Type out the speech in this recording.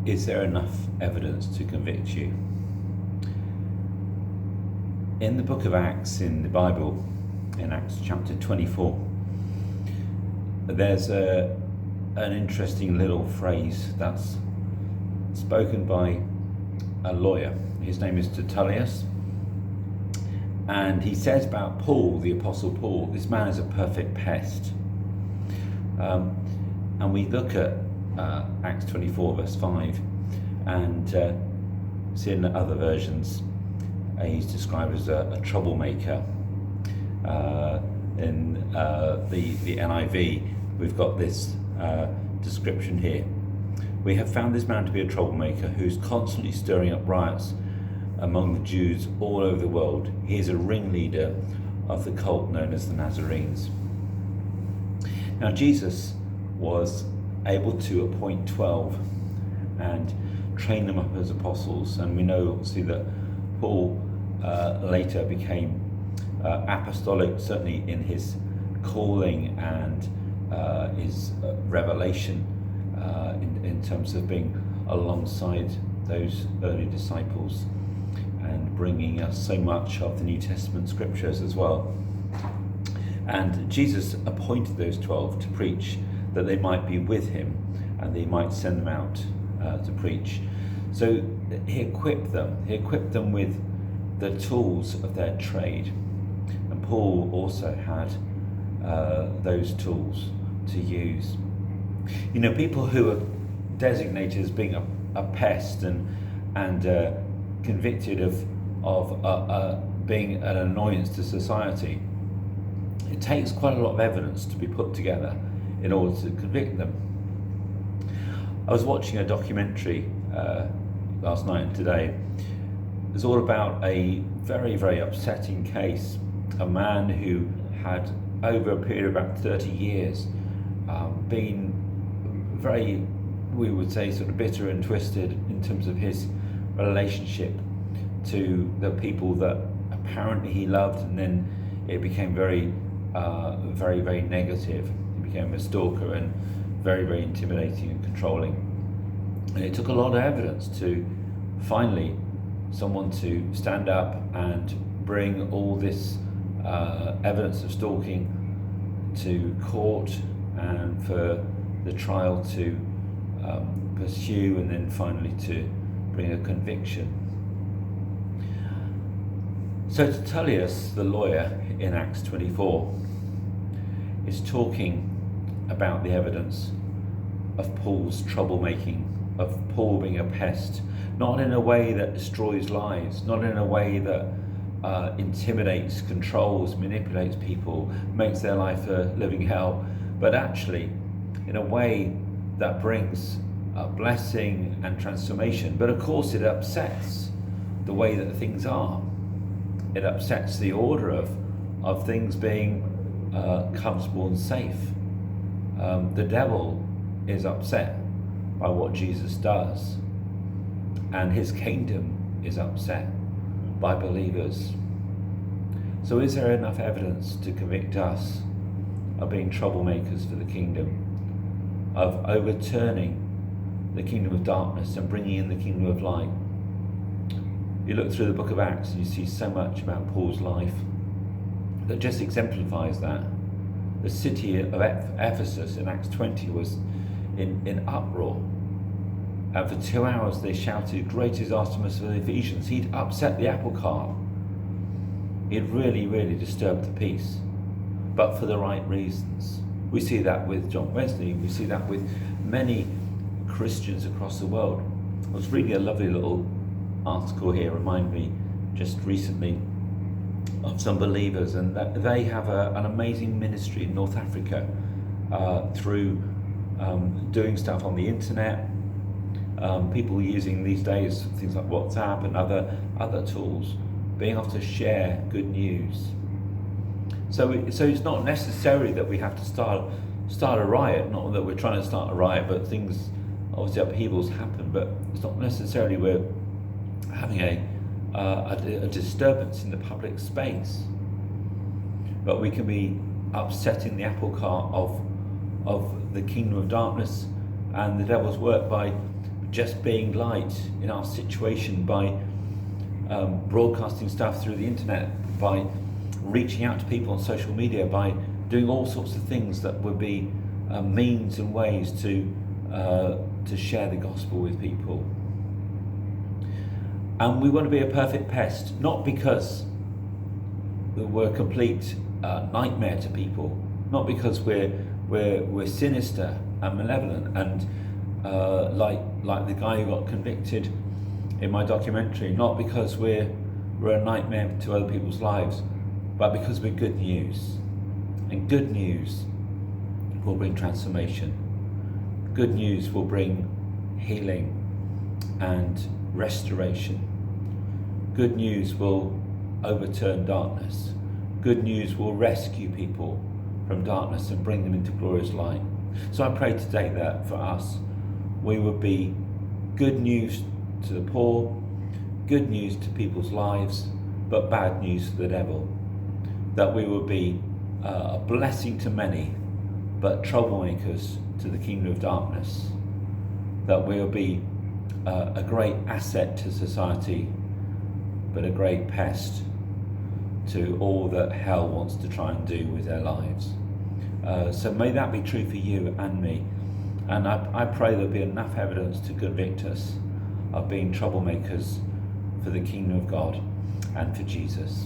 Is there enough evidence to convict you? In the book of Acts in the Bible, in Acts chapter 24, there's an interesting little phrase that's spoken by a lawyer. His name is Tertullius, and he says about Paul, the Apostle Paul, this man is a perfect pest. And we look at Acts 24 verse 5, and see in other versions he's described as a troublemaker. In the NIV, we've got this description here. We have found this man to be a troublemaker who's constantly stirring up riots among the Jews all over the world. He is a ringleader of the cult known as the Nazarenes. Now Jesus was able to appoint 12 and train them up as apostles, and we know obviously that Paul later became apostolic, certainly in his calling and his revelation in terms of being alongside those early disciples and bringing us so much of the New Testament scriptures as well. And Jesus appointed those 12 to preach, that they might be with him and they might send them out to preach. So he equipped them with the tools of their trade. And Paul also had those tools to use. You know, people who are designated as being a pest and convicted of being an annoyance to society, it takes quite a lot of evidence to be put together in order to convict them. I was watching a documentary last night and today. It's all about a very, very upsetting case. A man who had, over a period of about 30 years, been very, we would say, sort of bitter and twisted in terms of his relationship to the people that apparently he loved, and then it became very, very negative. He became a stalker and very, very intimidating and controlling. And it took a lot of evidence to finally someone to stand up and bring all this evidence of stalking to court, and for the trial to pursue, and then finally to bring a conviction. So Tertullius, the lawyer in Acts 24, is talking about the evidence of Paul's troublemaking, of Paul being a pest, not in a way that destroys lives, not in a way that intimidates, controls, manipulates people, makes their life a living hell, but actually in a way that brings blessing and transformation. But of course it upsets the way that things are. It upsets the order of things being comfortable and safe. The devil is upset by what Jesus does, and his kingdom is upset by believers. So is there enough evidence to convict us of being troublemakers for the kingdom, of overturning the kingdom of darkness and bringing in the kingdom of light? You look through the book of Acts and you see so much about Paul's life that just exemplifies that. The city of Ephesus in Acts 20 was in uproar. And for 2 hours they shouted, "Great is Artemis for the Ephesians." He'd upset the apple cart. He'd really, really disturbed the peace, but for the right reasons. We see that with John Wesley. We see that with many Christians across the world. I was reading a lovely little article here, remind me just recently of some believers, and that they have an amazing ministry in North Africa through doing stuff on the internet. People using these days things like WhatsApp and other tools, being able to share good news. So it's not necessary that we have to start a riot. Not that we're trying to start a riot, but things, obviously upheavals happen. But it's not necessarily we're having a disturbance in the public space. But we can be upsetting the apple cart of the kingdom of darkness and the devil's work by just being light in our situation, by broadcasting stuff through the internet, by reaching out to people on social media, by doing all sorts of things that would be means and ways to share the gospel with people. And we want to be a perfect pest, not because we're a complete nightmare to people, not because we're sinister and malevolent and like the guy who got convicted in my documentary, not because we're a nightmare to other people's lives, but because we're good news. And good news will bring transformation. Good news will bring healing and restoration. Good news will overturn darkness. Good news will rescue people from darkness and bring them into glorious light. So I pray today that for us, we would be good news to the poor, good news to people's lives, but bad news to the devil. That we would be a blessing to many, but troublemakers to the kingdom of darkness. That we will be a great asset to society, but a great pest to all that hell wants to try and do with their lives. So may that be true for you and me. And I pray there'll be enough evidence to convict us of being troublemakers for the kingdom of God and for Jesus.